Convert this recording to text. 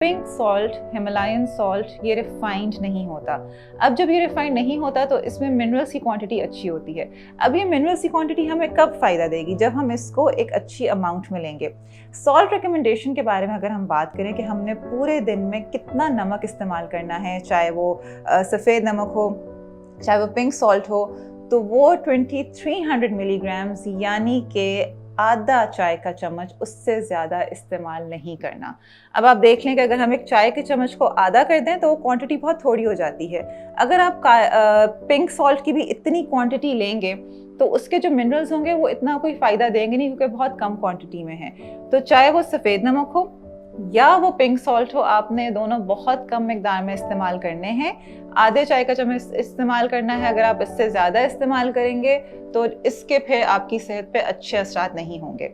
Pink salt, Himalayan salt, ये refined नहीं होता। अब जब ये रिफाइंड नहीं होता तो इसमें मिनरल्स की क्वांटिटी अच्छी होती है। अब ये मिनरल्स की क्वांटिटी हमें कब फ़ायदा देगी? जब हम इसको एक अच्छी अमाउंट में लेंगे। सॉल्ट रिकमेंडेशन के बारे में अगर हम बात करें कि हमने पूरे दिन में कितना नमक इस्तेमाल करना है, चाहे वो सफ़ेद नमक हो, चाहे वो पिंक सॉल्ट हो, तो वो 2300 मिलीग्राम्स यानी कि आधा चाय का चम्मच, उससे ज़्यादा इस्तेमाल नहीं करना। अब आप देख लें कि अगर हम एक चाय के चम्मच को आधा कर दें तो वो क्वांटिटी बहुत थोड़ी हो जाती है। अगर आप पिंक सॉल्ट की भी इतनी क्वांटिटी लेंगे तो उसके जो मिनरल्स होंगे वो इतना कोई फ़ायदा देंगे नहीं, क्योंकि बहुत कम क्वांटिटी में है। तो चाहे वो सफ़ेद नमक हो या वो पिंक सॉल्ट हो, आपने दोनों बहुत कम मिकदार में इस्तेमाल करने हैं। आधे चाय का चम्मच इस्तेमाल करना है। अगर आप इससे ज़्यादा इस्तेमाल करेंगे तो इसके फिर आपकी सेहत पे अच्छे असरात नहीं होंगे।